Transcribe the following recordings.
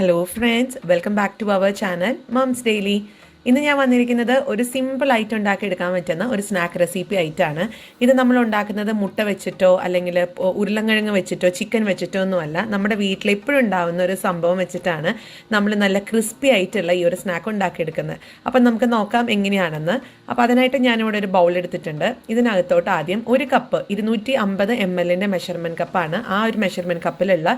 Hello friends, welcome back to our channel mums daily. ഇന്ന് ഞാൻ വന്നിരിക്കുന്നത് ഒരു സിമ്പിൾ ആയിട്ട് ഉണ്ടാക്കിയെടുക്കാൻ പറ്റുന്ന ഒരു സ്നാക്ക് റെസിപ്പി ആയിട്ടാണ്. ഇത് നമ്മൾ ഉണ്ടാക്കുന്നത് മുട്ട വെച്ചിട്ടോ അല്ലെങ്കിൽ ഉരുളൻകിഴങ്ങ് വെച്ചിട്ടോ ചിക്കൻ വെച്ചിട്ടോ ഒന്നുമല്ല. നമ്മുടെ വീട്ടിൽ എപ്പോഴും ഉണ്ടാകുന്ന ഒരു സംഭവം വെച്ചിട്ടാണ് നമ്മൾ നല്ല ക്രിസ്പി ആയിട്ടുള്ള ഈ ഒരു സ്നാക്ക് ഉണ്ടാക്കിയെടുക്കുന്നത്. അപ്പം നമുക്ക് നോക്കാം എങ്ങനെയാണെന്ന്. അപ്പോൾ അതിനായിട്ട് ഞാനിവിടെ ഒരു ബൗൾ എടുത്തിട്ടുണ്ട്. ഇതിനകത്തോട്ട് ആദ്യം ഒരു കപ്പ് 250 ml മെഷർമെൻറ്റ് കപ്പാണ്. ആ ഒരു മെഷർമെൻറ്റ് കപ്പിലുള്ള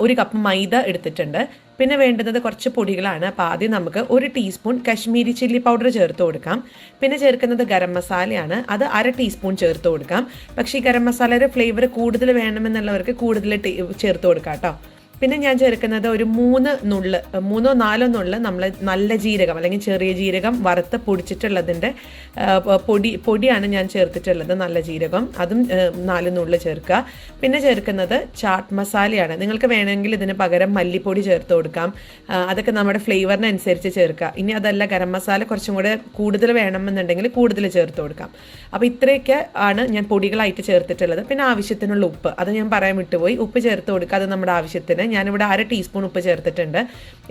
ഒരു കപ്പ് മൈദ എടുത്തിട്ടുണ്ട്. പിന്നെ വേണ്ടുന്നത് കുറച്ച് പൊടികളാണ്. അപ്പോൾ ആദ്യം നമുക്ക് 1 ടീസ്പൂൺ കശ്മീരി ചില്ലി പൗഡർ ചേർത്ത് കൊടുക്കാം. പിന്നെ ചേർക്കുന്നത് ഗരം മസാലയാണ്. അത് 1/2 ടീസ്പൂൺ ചേർത്ത് കൊടുക്കാം. പക്ഷേ ഈ ഗരം മസാലയുടെ ഫ്ലേവർ കൂടുതൽ വേണമെന്നുള്ളവർക്ക് കൂടുതൽ ചേർത്ത് കൊടുക്കാം കേട്ടോ. പിന്നെ ഞാൻ ചേർക്കുന്നത് ഒരു 3-4 നുള്ള് നമ്മൾ നല്ല ജീരകം അല്ലെങ്കിൽ ചെറിയ ജീരകം വറുത്ത് പൊടിച്ചിട്ടുള്ളതിൻ്റെ പൊടിയാണ് ഞാൻ ചേർത്തിട്ടുള്ളത്. നല്ല ജീരകം അതും 4 നുള്ള് ചേർക്കുക. പിന്നെ ചേർക്കുന്നത് ചാട്ട് മസാലയാണ്. നിങ്ങൾക്ക് വേണമെങ്കിൽ ഇതിന് പകരം മല്ലിപ്പൊടി ചേർത്ത് കൊടുക്കാം. അതൊക്കെ നമ്മുടെ ഫ്ലേവറിനനുസരിച്ച് ചേർക്കുക. ഇനി അതല്ല ഗരം മസാല കുറച്ചും കൂടെ കൂടുതൽ വേണമെന്നുണ്ടെങ്കിൽ കൂടുതൽ ചേർത്ത് കൊടുക്കാം. അപ്പോൾ ഇത്രയൊക്കെ ആണ് ഞാൻ പൊടികളായിട്ട് ചേർത്തിട്ടുള്ളത്. പിന്നെ ആവശ്യത്തിനുള്ള ഉപ്പ്, അത് ഞാൻ പറയാൻ വിട്ടുപോയി. ഉപ്പ് ചേർത്ത് കൊടുക്കുക, അത് നമ്മുടെ ആവശ്യത്തിന്. ഞാനിവിടെ 1/2 ടീസ്പൂൺ ഉപ്പ് ചേർത്തിട്ടുണ്ട്.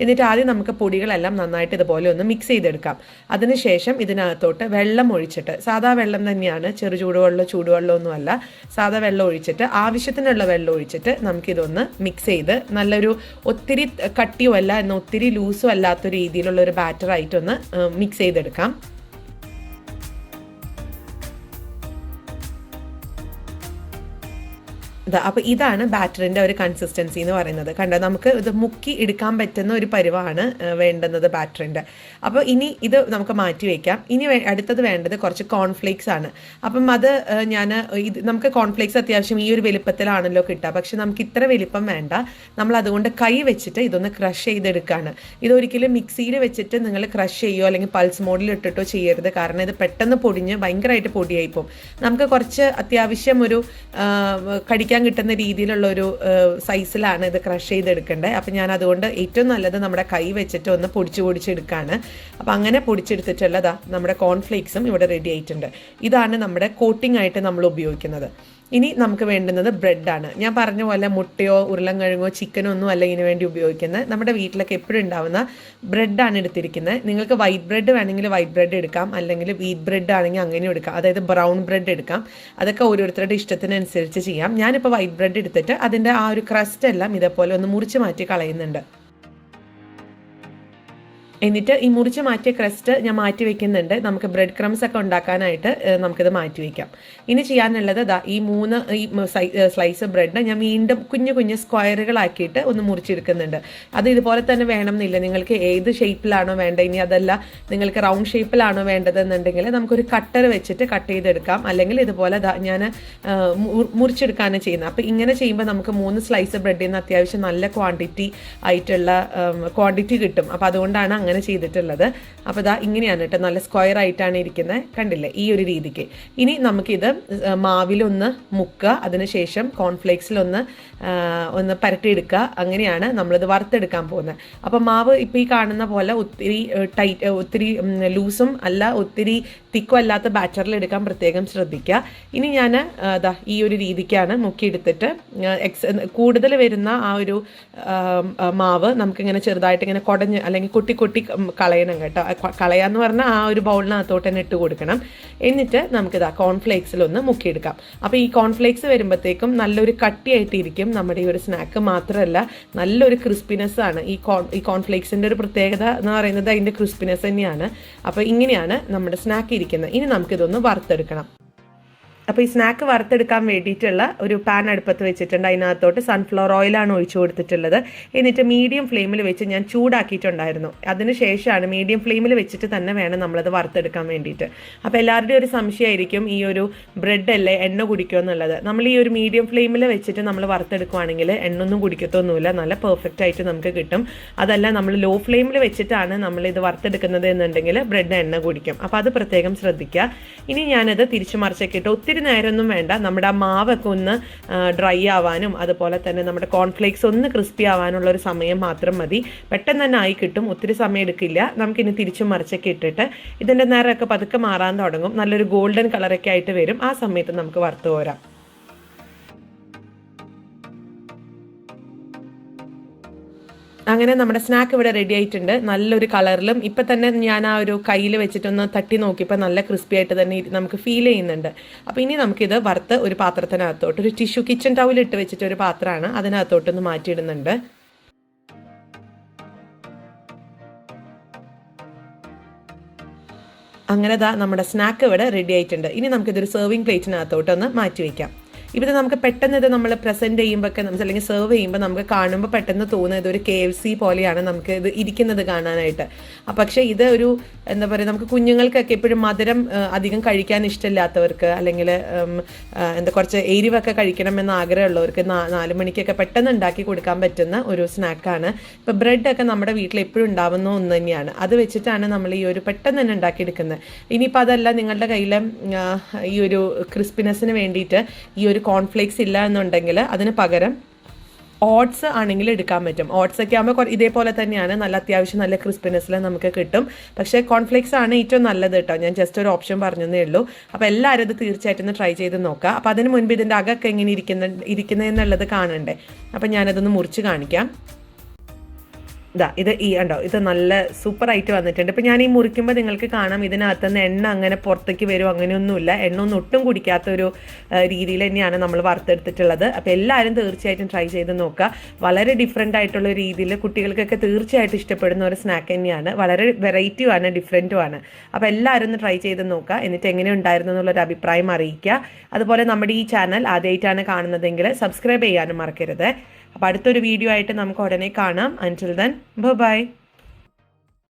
എന്നിട്ട് ആദ്യം നമുക്ക് പൊടികളെല്ലാം നന്നായിട്ട് ഇതുപോലെ ഒന്ന് മിക്സ് ചെയ്തെടുക്കാം. അതിനുശേഷം ഇതിനകത്തോട്ട് വെള്ളം ഒഴിച്ചിട്ട്, സാധാ വെള്ളം തന്നെയാണ്, ചെറു ചൂടുവെള്ളമൊന്നുമല്ല, സാധാ വെള്ളം ഒഴിച്ചിട്ട് ആവശ്യത്തിനുള്ള വെള്ളം ഒഴിച്ചിട്ട് നമുക്കിതൊന്ന് മിക്സ് ചെയ്ത് നല്ലൊരു ഒത്തിരി കട്ടിയോ അല്ല എന്നാൽ ഒത്തിരി ലൂസും അല്ലാത്ത രീതിയിലുള്ള ഒരു ബാറ്ററായിട്ടൊന്ന് മിക്സ് ചെയ്തെടുക്കാം. അപ്പോൾ ഇതാണ് ബാറ്ററിൻ്റെ ഒരു കൺസിസ്റ്റൻസി എന്ന് പറയുന്നത്. കണ്ടോ, നമുക്ക് ഇത് മുക്കി എടുക്കാൻ പറ്റുന്ന ഒരു പരുവാണ് വേണ്ടുന്നത് ബാറ്ററിൻ്റെ. അപ്പോൾ ഇനി ഇത് നമുക്ക് മാറ്റി വയ്ക്കാം. ഇനി അടുത്തത് വേണ്ടത് കുറച്ച് കോൺഫ്ലേക്സ് ആണ്. അപ്പം അത് നമുക്ക് കോൺഫ്ലേക്സ് അത്യാവശ്യം ഈ ഒരു വലിപ്പത്തിലാണല്ലോ കിട്ടുക. പക്ഷെ നമുക്ക് ഇത്ര വലിപ്പം വേണ്ട. നമ്മൾ അതുകൊണ്ട് കൈ വെച്ചിട്ട് ഇതൊന്ന് ക്രഷ് ചെയ്തെടുക്കുകയാണ്. ഇതൊരിക്കലും മിക്സിയിൽ വെച്ചിട്ട് നിങ്ങൾ ക്രഷ് ചെയ്യുകയോ അല്ലെങ്കിൽ പൾസ് മോഡിൽ ഇട്ടിട്ടോ ചെയ്യരുത്. കാരണം ഇത് പെട്ടെന്ന് പൊടിഞ്ഞ് ഭയങ്കരമായിട്ട് പൊടിയായിപ്പോവും. നമുക്ക് കുറച്ച് അത്യാവശ്യം ഒരു കടിക്കാൻ കിട്ടുന്ന രീതിയിലുള്ള ഒരു സൈസിലാണ് ഇത് ക്രഷ് ചെയ്തെടുക്കേണ്ടത്. അപ്പം ഞാൻ അതുകൊണ്ട് ഏറ്റവും നല്ലത് നമ്മുടെ കൈ വെച്ചിട്ട് ഒന്ന് പൊടിച്ചെടുക്കുകയാണ്. അപ്പം അങ്ങനെ പൊടിച്ചെടുത്തിട്ടുള്ളതാ നമ്മുടെ കോൺഫ്ലേക്സും ഇവിടെ റെഡി ആയിട്ടുണ്ട്. ഇതാണ് നമ്മുടെ കോട്ടിംഗ് ആയിട്ട് നമ്മൾ ഉപയോഗിക്കുന്നത്. ഇനി നമുക്ക് വേണ്ടുന്നത് ബ്രെഡാണ്. ഞാൻ പറഞ്ഞ പോലെ മുട്ടയോ ഉരുളൻകിഴങ്ങോ ചിക്കനോ ഒന്നും അല്ല ഇതിന് വേണ്ടി ഉപയോഗിക്കുന്നത്. നമ്മുടെ വീട്ടിലൊക്കെ എപ്പോഴും ഉണ്ടാവുന്ന ബ്രെഡാണ് എടുത്തിരിക്കുന്നത്. നിങ്ങൾക്ക് വൈറ്റ് ബ്രെഡ് വേണമെങ്കിൽ വൈറ്റ് ബ്രെഡ് എടുക്കാം, അല്ലെങ്കിൽ വീറ്റ് ബ്രെഡ് ആണെങ്കിൽ അങ്ങനെയും എടുക്കാം. അതായത് ബ്രൗൺ ബ്രെഡ് എടുക്കാം. അതൊക്കെ ഓരോരുത്തരുടെ ഇഷ്ടത്തിനനുസരിച്ച് ചെയ്യാം. ഞാനിപ്പോൾ വൈറ്റ് ബ്രെഡ് എടുത്തിട്ട് അതിൻ്റെ ആ ഒരു ക്രസ്റ്റ് എല്ലാം ഇതേപോലെ ഒന്ന് മുറിച്ച് മാറ്റി കളയുന്നുണ്ട്. എന്നിട്ട് ഈ മുറിച്ച് മാറ്റിയ ക്രസ്റ്റ് ഞാൻ മാറ്റി വെക്കുന്നുണ്ട്. നമുക്ക് ബ്രെഡ് ക്രംസ് ഒക്കെ ഉണ്ടാക്കാനായിട്ട് നമുക്കിത് മാറ്റി വയ്ക്കാം. ഇനി ചെയ്യാനുള്ളത് ഈ 3 സ്ലൈസ് ബ്രെഡ് ഞാൻ വീണ്ടും കുഞ്ഞു സ്ക്വയറുകളാക്കിയിട്ട് ഒന്ന് മുറിച്ചെടുക്കുന്നുണ്ട്. അത് ഇതുപോലെ തന്നെ വേണം എന്നില്ല. നിങ്ങൾക്ക് ഏത് ഷേപ്പിലാണോ വേണ്ടത്, ഇനി അതല്ല നിങ്ങൾക്ക് റൗണ്ട് ഷേപ്പിലാണോ വേണ്ടതെന്നുണ്ടെങ്കിൽ നമുക്കൊരു കട്ടർ വെച്ചിട്ട് കട്ട് ചെയ്തെടുക്കാം. അല്ലെങ്കിൽ ഇതുപോലെ ഞാൻ മുറിച്ചെടുക്കാണ് ചെയ്യുന്നത്. അപ്പോൾ ഇങ്ങനെ ചെയ്യുമ്പോൾ നമുക്ക് 3 സ്ലൈസ് ബ്രെഡിൽ നിന്ന് അത്യാവശ്യം നല്ല ക്വാണ്ടിറ്റി കിട്ടും. അപ്പോൾ അതുകൊണ്ടാണ് അങ്ങനെ ചെയ്തിട്ടുള്ളത്. അപ്പോൾ ഇങ്ങനെയാണ് കേട്ടോ, നല്ല സ്ക്വയർ ആയിട്ടാണ് ഇരിക്കുന്നത്. കണ്ടില്ലേ, ഈ ഒരു രീതിക്ക്. ഇനി നമുക്കിത് മാവിലൊന്ന് മുക്കുക, അതിനുശേഷം കോൺഫ്ലേക്സിലൊന്ന് പരട്ടിയെടുക്കുക. അങ്ങനെയാണ് നമ്മളിത് വറുത്തെടുക്കാൻ പോകുന്നത്. അപ്പോൾ മാവ് ഇപ്പോൾ ഈ കാണുന്ന പോലെ ഒത്തിരി ലൂസും അല്ല ഒത്തിരി തിക്കും അല്ലാത്ത ബാറ്ററിൽ എടുക്കാൻ പ്രത്യേകം ശ്രദ്ധിക്കുക. ഇനി ഞാൻ ഈ ഒരു രീതിക്കാണ് മുക്കിയെടുത്തിട്ട് കൂടുതൽ വരുന്ന ആ ഒരു മാവ് നമുക്കിങ്ങനെ ചെറുതായിട്ട് ഇങ്ങനെ കുടഞ്ഞ് അല്ലെങ്കിൽ കൊട്ടി കളയണം കേട്ടോ. കളയാന്ന് പറഞ്ഞാൽ ആ ഒരു ബൗളിനകത്തോട്ട് തന്നെ ഇട്ട് കൊടുക്കണം. എന്നിട്ട് നമുക്കിതാ കോൺഫ്ലേക്സിലൊന്ന് മുക്കിയെടുക്കാം. അപ്പോൾ ഈ കോൺഫ്ലേക്സ് വരുമ്പോഴത്തേക്കും നല്ലൊരു കട്ടിയായിട്ടിരിക്കും നമ്മുടെ ഈ ഒരു സ്നാക്ക്. മാത്രമല്ല നല്ലൊരു ക്രിസ്പിനെസ് ആണ്. ഈ കോൺഫ്ലേക്സിൻ്റെ ഒരു പ്രത്യേകത എന്ന് പറയുന്നത് അതിൻ്റെ ക്രിസ്പിനെസ് തന്നെയാണ്. അപ്പോൾ ഇങ്ങനെയാണ് നമ്മുടെ സ്നാക്ക് ഇരിക്കുന്നത്. ഇനി നമുക്കിതൊന്ന് വറുത്തെടുക്കണം. അപ്പോൾ ഈ സ്നാക്ക് വറുത്തെടുക്കാൻ വേണ്ടിയിട്ടുള്ള ഒരു പാൻ അടുപ്പത്ത് വെച്ചിട്ടുണ്ട്. അതിനകത്തോട്ട് സൺഫ്ലവർ ഓയിലാണ് ഒഴിച്ചു കൊടുത്തിട്ടുള്ളത്. എന്നിട്ട് മീഡിയം ഫ്ലെയിമിൽ വെച്ച് ഞാൻ ചൂടാക്കിയിട്ടുണ്ടായിരുന്നു. അതിനുശേഷമാണ് മീഡിയം ഫ്ലെയിമിൽ വെച്ചിട്ട് തന്നെ വേണം നമ്മളത് വറുത്തെടുക്കാൻ വേണ്ടിയിട്ട്. അപ്പോൾ എല്ലാവരുടെയും ഒരു സംശയമായിരിക്കും, ഈ ഒരു ബ്രെഡ് അല്ലേ എണ്ണ കുടിക്കുമോ എന്നുള്ളത്. നമ്മൾ ഈ ഒരു മീഡിയം ഫ്ലെയിമിൽ വെച്ചിട്ട് നമ്മൾ വറുത്തെടുക്കുവാണെങ്കിൽ എണ്ണൊന്നും കുടിക്കത്തൊന്നുമില്ല, നല്ല പെർഫെക്റ്റ് ആയിട്ട് നമുക്ക് കിട്ടും. അതല്ല നമ്മൾ ലോ ഫ്ലെയിമിൽ വെച്ചിട്ടാണ് നമ്മളിത് വറുത്തെടുക്കുന്നത് എന്നുണ്ടെങ്കിൽ ബ്രെഡ് എണ്ണ കുടിക്കും. അപ്പോൾ അത് പ്രത്യേകം ശ്രദ്ധിക്കുക. ഇനി ഞാനത് തിരിച്ചു മറിച്ചൊക്കെ ഇട്ട് ഒത്തിരി നേരമൊന്നും വേണ്ട. നമ്മുടെ ആ മാവൊക്കെ ഒന്ന് ഡ്രൈ ആവാനും അതുപോലെ തന്നെ നമ്മുടെ കോൺഫ്ലേക്സ് ഒന്ന് ക്രിസ്പി ആവാനുള്ള ഒരു സമയം മാത്രം മതി. പെട്ടെന്ന് തന്നെ ആയി കിട്ടും, ഒത്തിരി സമയം എടുക്കില്ല. നമുക്കിനി തിരിച്ചും മറിച്ചൊക്കെ ഇട്ടിട്ട് ഇതിൻ്റെ നിറമൊക്കെ പതുക്കെ മാറാൻ തുടങ്ങും. നല്ലൊരു ഗോൾഡൻ കളറൊക്കെ ആയിട്ട് വരും. ആ സമയത്ത് നമുക്ക് വറുത്ത് പോരാം. അങ്ങനെ നമ്മുടെ സ്നാക്ക് ഇവിടെ റെഡി ആയിട്ടുണ്ട്. നല്ലൊരു കളറിലും ഇപ്പം തന്നെ ഞാൻ ആ ഒരു കയ്യിൽ വെച്ചിട്ടൊന്ന് തട്ടി നോക്കിയപ്പോൾ നല്ല ക്രിസ്പി ആയിട്ട് തന്നെ നമുക്ക് ഫീൽ ചെയ്യുന്നുണ്ട്. അപ്പോൾ ഇനി നമുക്കിത് വറുത്ത് ഒരു പാത്രത്തിനകത്തോട്ട്, ഒരു ടിഷ്യൂ കിച്ചൺ ടൗൽ ഇട്ട് വെച്ചിട്ട് ഒരു പാത്രമാണ്, അതിനകത്തോട്ടൊന്ന് മാറ്റിയിടുന്നുണ്ട്. അങ്ങനെ നമ്മുടെ സ്നാക്ക് ഇവിടെ റെഡി ആയിട്ടുണ്ട്. ഇനി നമുക്കിതൊരു സെർവിങ് പ്ലേറ്റിനകത്തോട്ടൊന്ന് മാറ്റി വയ്ക്കാം. ഇവിടെ നമുക്ക് പെട്ടെന്ന് ഇത് നമ്മൾ പ്രസൻറ്റ് ചെയ്യുമ്പോൾ അല്ലെങ്കിൽ സെർവ് ചെയ്യുമ്പോൾ നമുക്ക് കാണുമ്പോൾ പെട്ടെന്ന് തോന്നുന്നത് ഇതൊരു KFC പോലെയാണ് നമുക്ക് ഇത് ഇരിക്കുന്നത് കാണാനായിട്ട്. പക്ഷേ ഇത് ഒരു എന്താ പറയുക, നമുക്ക് കുഞ്ഞുങ്ങൾക്കൊക്കെ എപ്പോഴും മധുരം അധികം കഴിക്കാൻ ഇഷ്ടമില്ലാത്തവർക്ക്, അല്ലെങ്കിൽ കുറച്ച് എരിവൊക്കെ കഴിക്കണമെന്ന് ആഗ്രഹമുള്ളവർക്ക് 4 മണിക്കൊക്കെ പെട്ടെന്ന് ഉണ്ടാക്കി കൊടുക്കാൻ പറ്റുന്ന ഒരു സ്നാക്കാണ്. ഇപ്പോൾ ബ്രെഡൊക്കെ നമ്മുടെ വീട്ടിൽ എപ്പോഴും ഉണ്ടാവുന്ന ഒന്ന് തന്നെയാണ്. അത് വെച്ചിട്ടാണ് നമ്മൾ ഈ ഒരു പെട്ടെന്ന് തന്നെ ഉണ്ടാക്കിയെടുക്കുന്നത്. ഇനിയിപ്പോൾ അതല്ല, നിങ്ങളുടെ കയ്യിൽ ഈ ഒരു ക്രിസ്പിനെസ്സിന് വേണ്ടിയിട്ട് ഈ ഒരു കോൺഫ്ലേക്സ് ഇല്ല എന്നുണ്ടെങ്കിൽ അതിന് പകരം ഓട്സ് ആണെങ്കിൽ എടുക്കാൻ പറ്റും. ഓട്സ് ഒക്കെ ആകുമ്പോൾ ഇതേപോലെ തന്നെയാണ്, നല്ല അത്യാവശ്യം നല്ല ക്രിസ്പിനെസ്സിൽ നമുക്ക് കിട്ടും. പക്ഷേ കോൺഫ്ലേക്സ് ആണ് ഏറ്റവും നല്ലത് കേട്ടോ. ഞാൻ ജസ്റ്റ് ഒരു ഓപ്ഷൻ പറഞ്ഞതേ ഉള്ളൂ. അപ്പോൾ എല്ലാവരും ഇത് തീർച്ചയായിട്ടും ഒന്ന് ട്രൈ ചെയ്ത് നോക്കുക. അപ്പോൾ അതിന് മുൻപ് ഇതിൻ്റെ അകമൊക്കെ എങ്ങനെ ഇരിക്കുന്നതെന്നുള്ളത് കാണണ്ടേ. അപ്പം ഞാനതൊന്ന് മുറിച്ച് കാണിക്കാം. ഇത് ഉണ്ടോ, ഇത് നല്ല സൂപ്പറായിട്ട് വന്നിട്ടുണ്ട്. ഇപ്പം ഞാൻ ഈ മുറിക്കുമ്പോൾ നിങ്ങൾക്ക് കാണാം ഇതിനകത്ത് നിന്ന് എണ്ണ അങ്ങനെ പുറത്തേക്ക് വരും, അങ്ങനെയൊന്നുമില്ല. എണ്ണ ഒന്നും ഒട്ടും കുടിക്കാത്തൊരു രീതിയിൽ തന്നെയാണ് നമ്മൾ വറുത്തെടുത്തിട്ടുള്ളത്. അപ്പോൾ എല്ലാവരും തീർച്ചയായിട്ടും ട്രൈ ചെയ്ത് നോക്കുക. വളരെ ഡിഫറെൻ്റ് ആയിട്ടുള്ള രീതിയിൽ കുട്ടികൾക്കൊക്കെ തീർച്ചയായിട്ടും ഇഷ്ടപ്പെടുന്ന ഒരു സ്നാക്ക് തന്നെയാണ്. വളരെ വെറൈറ്റിയുമാണ്, ഡിഫറെൻറ്റുമാണ്. അപ്പോൾ എല്ലാവരും ഒന്ന് ട്രൈ ചെയ്ത് നോക്കുക. എന്നിട്ട് എങ്ങനെ ഉണ്ടായിരുന്നു എന്നുള്ളൊരു അഭിപ്രായം അറിയിക്കുക. അതുപോലെ നമ്മുടെ ഈ ചാനൽ ആദ്യമായിട്ടാണ് കാണുന്നതെങ്കിൽ സബ്സ്ക്രൈബ് ചെയ്യാനും മറക്കരുത്. അപ്പോൾ അടുത്തൊരു വീഡിയോ ആയിട്ട് നമുക്ക് ഉടനെ കാണാം. അൻറ്റിൽ ദെൻ ബൈ.